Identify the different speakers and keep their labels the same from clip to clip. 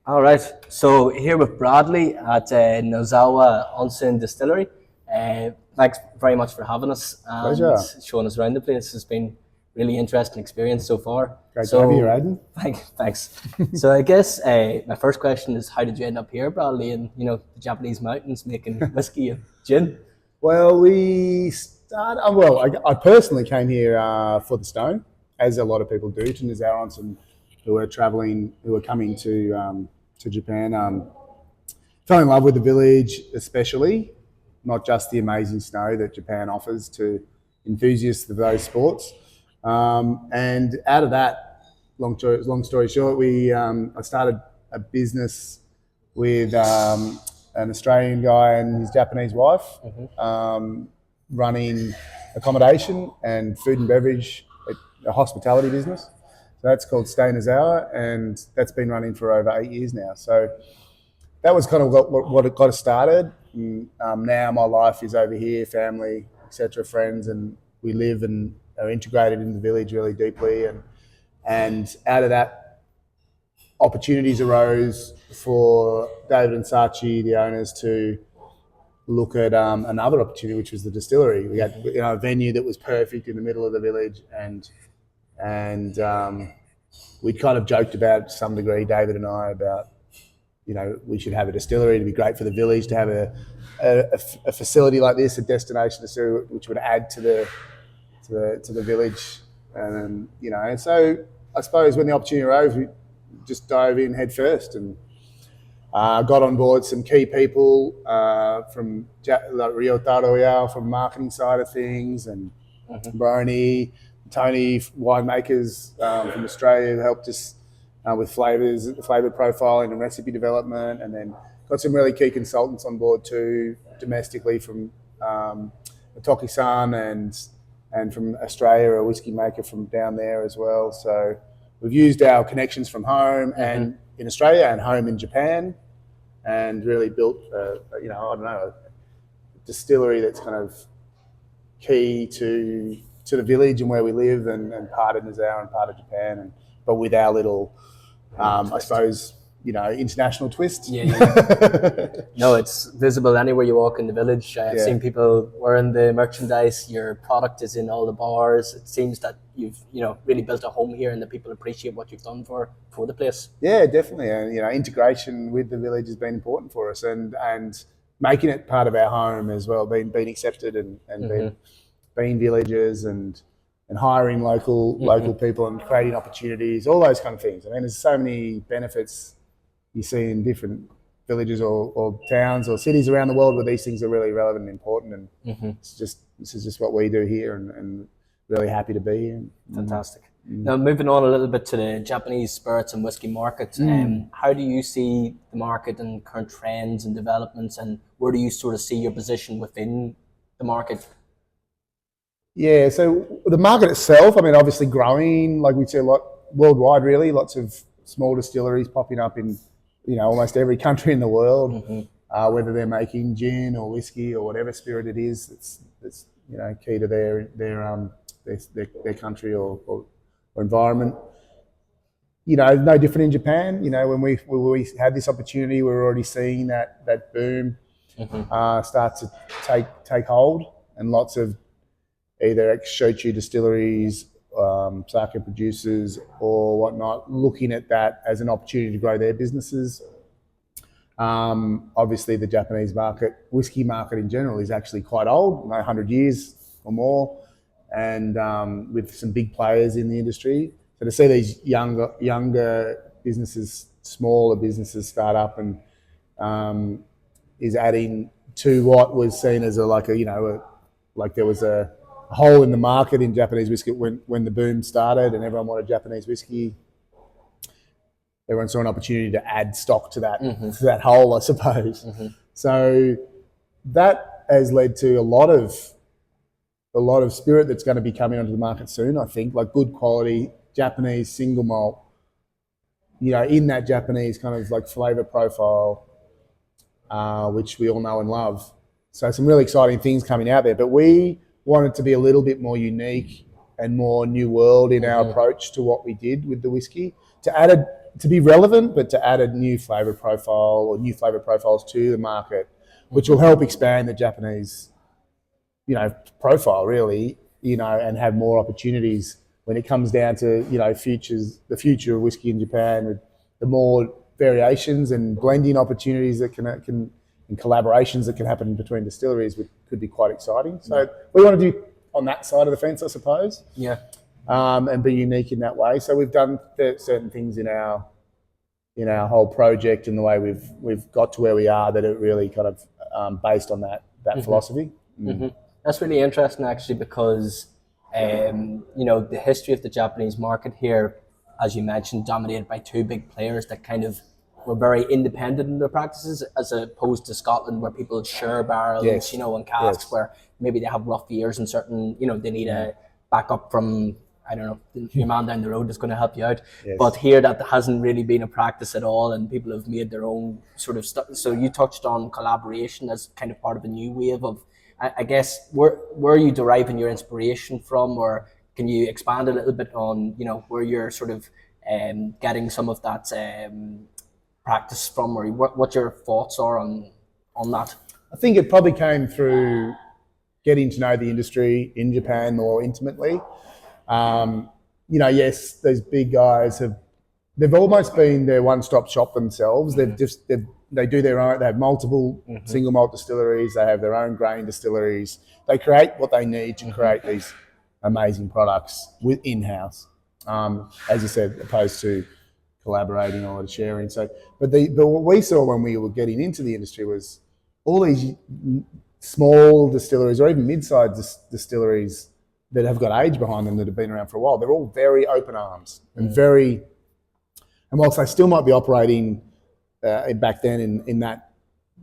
Speaker 1: All right. So here with Bradley at Nozawa Onsen distillery. Thanks very much for having us and
Speaker 2: Pleasure.
Speaker 1: showing us around the place. It's been really interesting experience so far.
Speaker 2: Great to have you here,
Speaker 1: So,
Speaker 2: Aidan.
Speaker 1: thanks. So I guess my first question is, how did you end up here, Bradley, in the Japanese mountains making whiskey and gin?
Speaker 2: Well, we started. I personally came here for the stone, as a lot of people do, to Nozawa Onsen, who were coming to Japan. Fell in love with the village, especially, not just the amazing snow that Japan offers to enthusiasts of those sports. And out of that, long story short, I started a business with an Australian guy and his Japanese wife, running accommodation and food and beverage, a hospitality business. So that's called Stay Nozawa, and that's been running for over 8 years now. So that was kind of what it got us started. And, now my life is over here, family, etc., friends, and we live and are integrated in the village really deeply. And out of that, opportunities arose for David and Sachi, the owners, to look at another opportunity, which was the distillery. We had a venue that was perfect in the middle of the village, and we'd kind of joked about it to some degree, David and I, about we should have a distillery. It'd be great for the village to have a facility like this, a destination distillery, which would add to the village. And so I suppose when the opportunity arose, we just dove in head first and got on board some key people from like Ryotaro Yao from marketing side of things, and Brony, Tony, winemakers from Australia, who helped us with flavors, flavor profiling and recipe development, and then got some really key consultants on board too, domestically from Toki-san and from Australia, a whiskey maker from down there as well. So we've used our connections from home and in Australia and home in Japan, and really built a distillery that's kind of key to the village and where we live, and part of Nozawa and part of Japan, but with our little, I suppose, international twist.
Speaker 1: Yeah. No, it's visible anywhere you walk in the village. I've seen people wearing the merchandise. Your product is in all the bars. It seems that you've really built a home here, and that people appreciate what you've done for the place.
Speaker 2: Yeah, definitely. And integration with the village has been important for us, and making it part of our home as well, being accepted and being villagers and hiring local people and creating opportunities, all those kind of things. I mean, there's so many benefits you see in different villages or towns or cities around the world where these things are really relevant and important. And this is just what we do here, and really happy to be here.
Speaker 1: Fantastic. Now, moving on a little bit to the Japanese spirits and whiskey market, how do you see the market and current trends and developments, and where do you sort of see your position within the market?
Speaker 2: Yeah, so the market itself, I mean, obviously growing, like we see a lot worldwide, really, lots of small distilleries popping up in, almost every country in the world, whether they're making gin or whiskey or whatever spirit it is that's key to their country or environment. No different in Japan. When we had this opportunity, we were already seeing that boom start to take hold, and lots of either ex-shochu distilleries, sake producers or whatnot, looking at that as an opportunity to grow their businesses. Obviously, the Japanese whiskey market in general, is actually quite old, 100 years or more, and with some big players in the industry. So to see these younger businesses, smaller businesses start up and is adding to what was seen as like there was a hole in the market in Japanese whiskey when the boom started and everyone wanted Japanese whiskey. Everyone saw an opportunity to add stock to that hole, I suppose. So that has led to a lot of spirit that's going to be coming onto the market soon, I think, like good quality Japanese single malt, in that Japanese kind of like flavor profile, which we all know and love. So some really exciting things coming out there, but we wanted to be a little bit more unique and more new world in our approach to what we did with the whiskey, to add a to be relevant, but to add a new flavor profile or new flavor profiles to the market, which will help expand the Japanese, profile really, and have more opportunities when it comes down to, the future of whiskey in Japan, with the more variations and blending opportunities that can and collaborations that can happen between distilleries could be quite exciting. So we want to do on that side of the fence, I suppose.
Speaker 1: Yeah.
Speaker 2: And be unique in that way. So we've done certain things in our whole project and the way we've got to where we are that are really kind of based on that philosophy.
Speaker 1: Mm-hmm. That's really interesting, actually, because the history of the Japanese market here, as you mentioned, dominated by two big players that kind of were very independent in their practices, as opposed to Scotland, where people share barrels, and casks, where maybe they have rough years and certain, they need a backup from, I don't know, your man down the road is going to help you out. Yes. But here that hasn't really been a practice at all, and people have made their own sort of stuff. So you touched on collaboration as kind of part of a new wave of, I guess, where are you deriving your inspiration from, or can you expand a little bit on, where you're sort of getting some of that practice from, or what your thoughts are on that?
Speaker 2: I think it probably came through getting to know the industry in Japan more intimately. Yes, these big guys they've almost been their one-stop shop themselves. They do their own, they have multiple single malt distilleries, they have their own grain distilleries. They create what they need to create these amazing products in-house, as you said, opposed to collaborating or sharing. So, but what we saw when we were getting into the industry was all these small distilleries or even mid-sized distilleries that have got age behind them, that have been around for a while. They're all very open arms and whilst they still might be operating back then in that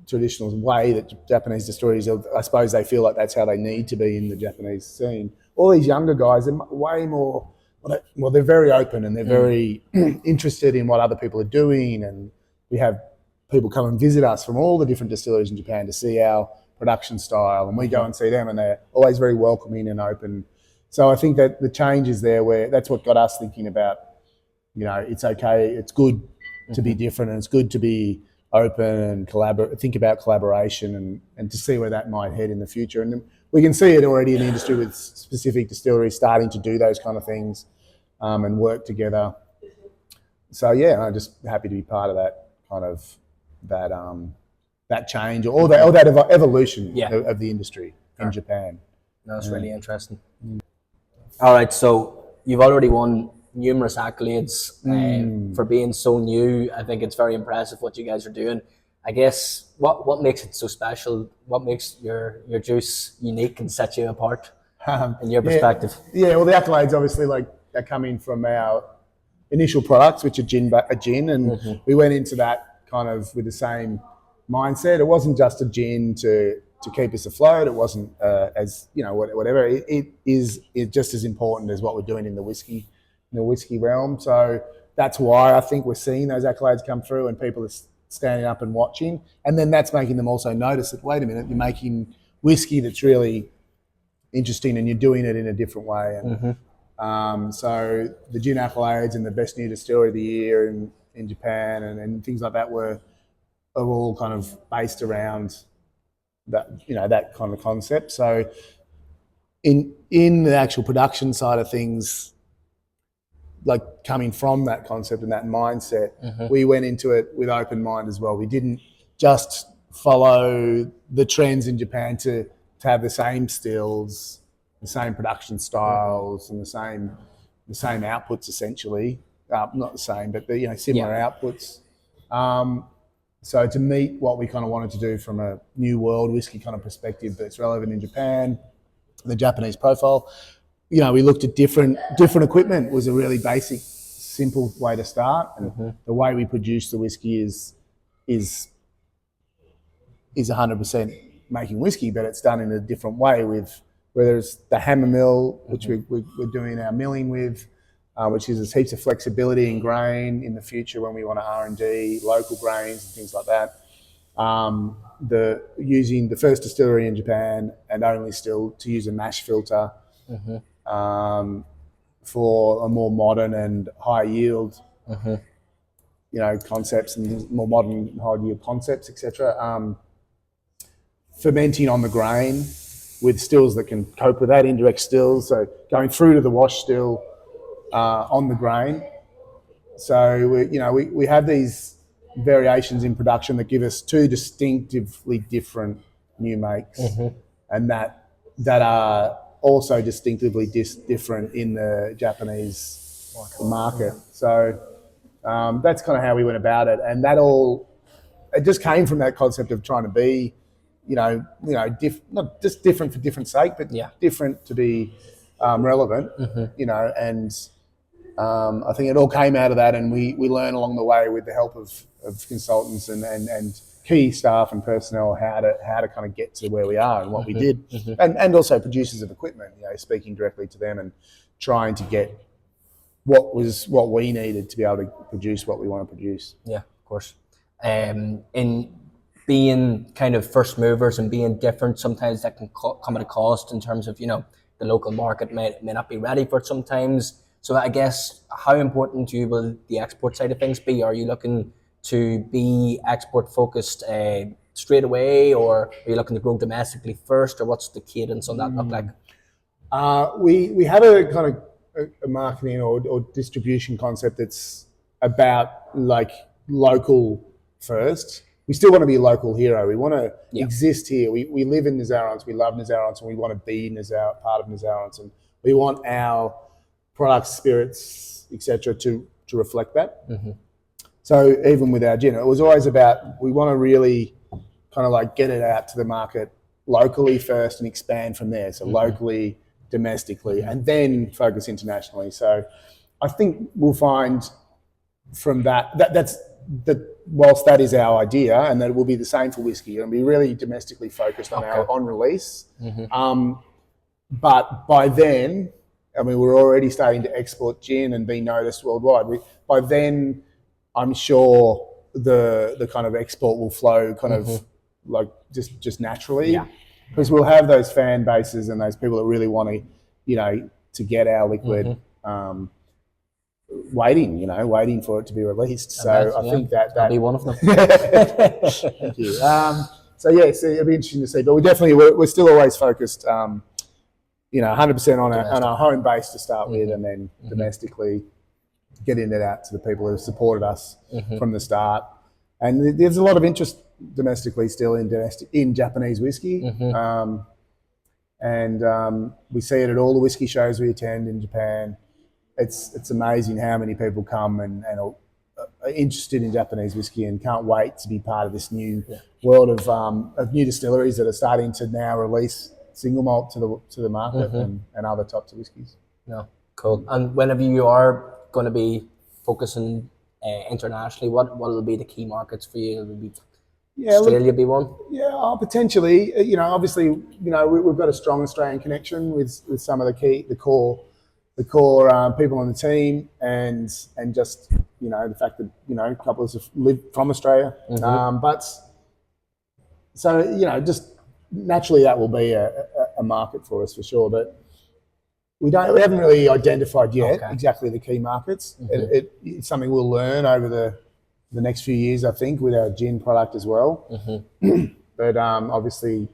Speaker 2: traditional way that Japanese distilleries, I suppose they feel like that's how they need to be in the Japanese scene. All these younger guys are way more, they're very open and they're very interested in what other people are doing. And we have people come and visit us from all the different distilleries in Japan to see our production style, and we go and see them, and they're always very welcoming and open. So I think that the change is there, where that's what got us thinking about, it's okay, it's good to be different, and it's good to be open and think about collaboration and to see where that might head in the future. And we can see it already in the industry with specific distilleries starting to do those kind of things and work together. So yeah, I'm just happy to be part of that kind of that change or that evolution of the industry in Japan.
Speaker 1: That's really interesting. All right, so you've already won numerous accolades for being so new. I think it's very impressive what you guys are doing. I guess what makes it so special? What makes your juice unique and set you apart in your perspective?
Speaker 2: Yeah, well, the accolades obviously they're coming from our initial products, which are gin, and we went into that kind of with the same mindset. It wasn't just a gin to keep us afloat. It wasn't as whatever. It is just as important as what we're doing in the whiskey realm. So that's why I think we're seeing those accolades come through, and people are standing up and watching. And then that's making them also notice that, wait a minute, you're making whiskey that's really interesting, and you're doing it in a different way. And so the gin accolades and the best new distillery of the year in Japan and things like that are all kind of based around that that kind of concept. So in the actual production side of things, like coming from that concept and that mindset, we went into it with open mind as well. We didn't just follow the trends in Japan to have the same stills, the same production styles, and the same outputs essentially. Not the same, but similar outputs. So to meet what we kind of wanted to do from a new world whiskey kind of perspective that's relevant in Japan, the Japanese profile, we looked at different equipment. Was a really basic, simple way to start. And the way we produce the whiskey is 100% making whiskey, but it's done in a different way, with whether it's the hammer mill, which we're doing our milling with, which gives us heaps of flexibility in grain in the future when we want to R&D local grains and things like that. Using the first distillery in Japan and only still to use a mash filter for a more modern and high yield concepts and more modern high yield concepts, etc. Fermenting on the grain with stills that can cope with that, indirect stills. So going through to the wash still on the grain. So we have these variations in production that give us two distinctively different new makes, and that are also distinctively different in the Japanese market. So that's kind of how we went about it, and it just came from that concept of trying to be, not just different for different sake, but different to be relevant, and I think it all came out of that, and we learned along the way with the help of consultants and key staff and personnel how to kind of get to where we are and what we did, and also producers of equipment, speaking directly to them and trying to get what we needed to be able to produce what we want to produce.
Speaker 1: Yeah, of course. In being kind of first movers and being different, sometimes that can come at a cost in terms of, the local market may not be ready for it sometimes. So I guess, how important to you will the export side of things be? Are you looking to be export focused straight away, or are you looking to grow domestically first, or what's the cadence on that look like?
Speaker 2: We have a kind of a marketing or distribution concept that's about like local first. We still want to be a local hero. We want to exist here. We live in Nozawa Onsen. We love Nozawa Onsen, and we want to be part of Nozawa Onsen. We want our products, spirits, etc., to reflect that. So even with our gin, it was always about, we want to really kind of like get it out to the market locally first and expand from there. So locally, domestically, and then focus internationally. So I think we'll find from that's whilst that is our idea, and that it will be the same for whiskey, and be really domestically focused on release. But by then, I mean, we're already starting to export gin and be noticed worldwide. By then, I'm sure the kind of export will flow kind of like just naturally, because we'll have those fan bases and those people that really want to, to get our liquid, waiting for it to be released. So I think that'll
Speaker 1: be one of them.
Speaker 2: Thank you. So it'll be interesting to see, but we're still always focused, 100% on our home base to start with, and then domestically getting it out to the people who have supported us from the start. And there's a lot of interest domestically still in Japanese whiskey. And we see it at all the whiskey shows we attend in Japan. It's amazing how many people come and are interested in Japanese whiskey and can't wait to be part of this new world of new distilleries that are starting to now release single malt to the market and other types of whiskies.
Speaker 1: No, cool. And whenever you are going to be focusing internationally, what will be the key markets for you? Will be Australia be one?
Speaker 2: Yeah, potentially. Obviously, we've got a strong Australian connection with some of the core people on the team, and just the fact that a couple of us live from Australia. But so just naturally that will be a market for us for sure. But we haven't really identified yet exactly the key markets. It's something we'll learn over the next few years, I think, with our gin product as well. But obviously,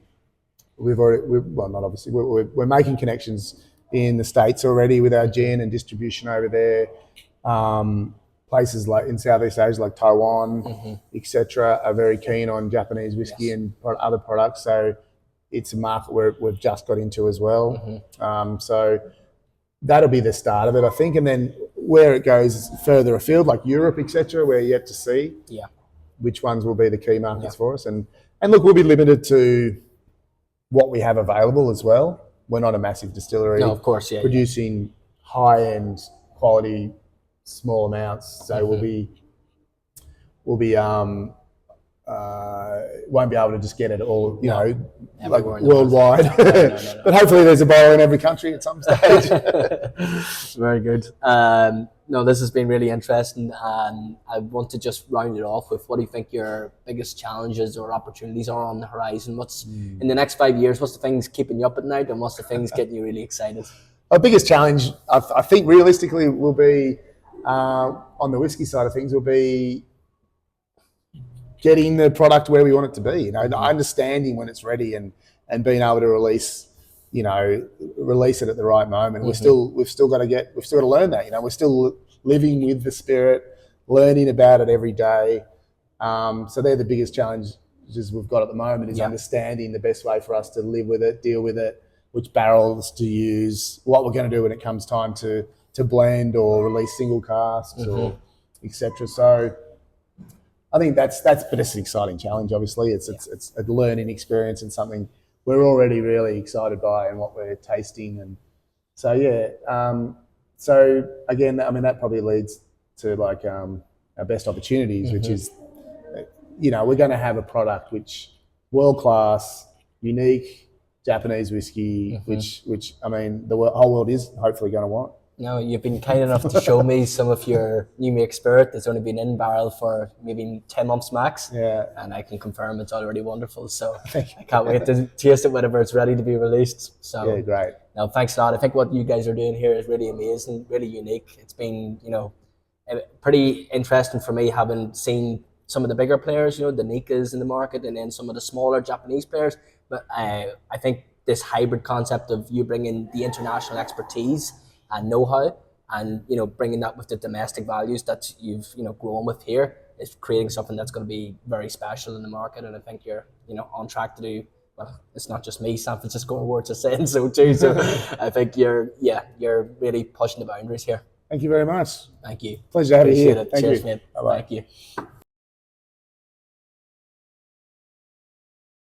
Speaker 2: we're making connections in the States already with our gin and distribution over there. Places like in Southeast Asia, like Taiwan, etc., are very keen on Japanese whiskey and other products. So it's a market where we've just got into as well. So that'll be the start of it, I think. And then where it goes further afield, like Europe, etc., we're yet to see which ones will be the key markets for us. And look, we'll be limited to what we have available as well. We're not a massive distillery.
Speaker 1: No, of course,
Speaker 2: producing high-end quality, small amounts. So we'll be won't be able to just get it all, like worldwide. No. But hopefully there's a bottle in every country at some stage.
Speaker 1: Very good. No, this has been really interesting, and I want to just round it off with, what do you think your biggest challenges or opportunities are on the horizon? What's in the next 5 years? What's the things keeping you up at night, and what's the things getting you really excited?
Speaker 2: Our biggest challenge, I think, realistically, will be on the whiskey side of things, will be getting the product where we want it to be. You know, understanding when it's ready and being able to release it at the right moment. We've still got to learn that. You know, we're still living with the spirit, learning about it every day. So they're the biggest challenges we've got at the moment, is understanding the best way for us to live with it, deal with it, which barrels to use, what we're going to do when it comes time to blend or release single casks or etc. So I think but it's an exciting challenge. Obviously, it's a learning experience and something we're already really excited by and what we're tasting. And so so again, I mean, that probably leads to like our best opportunities, which is, you know, we're going to have a product which world class, unique Japanese whiskey, which I mean, the whole world is hopefully going to want.
Speaker 1: Now, you've been kind enough to show me some of your new make spirit that's only been in barrel for maybe 10 months max.
Speaker 2: Yeah.
Speaker 1: And I can confirm it's already wonderful. So I can't wait to taste it whenever it's ready to be released. So
Speaker 2: yeah, great.
Speaker 1: No, thanks a lot. I think what you guys are doing here is really amazing, really unique. It's been, you know, pretty interesting for me, having seen some of the bigger players, you know, the Nikas in the market, and then some of the smaller Japanese players. But I think this hybrid concept of you bringing the international expertise and know-how, and, you know, bringing that with the domestic values that you've, you know, grown with here, is creating something that's going to be very special in the market. And I think you're, you know, on track to do, well, it's not just me, San Francisco Awards are saying so too. So I think you're really pushing the boundaries here.
Speaker 2: Thank you very much.
Speaker 1: Thank you.
Speaker 2: Pleasure to have you here.
Speaker 1: Appreciate it. Cheers,
Speaker 2: you.
Speaker 1: mate.
Speaker 2: Bye-bye.
Speaker 1: Thank you.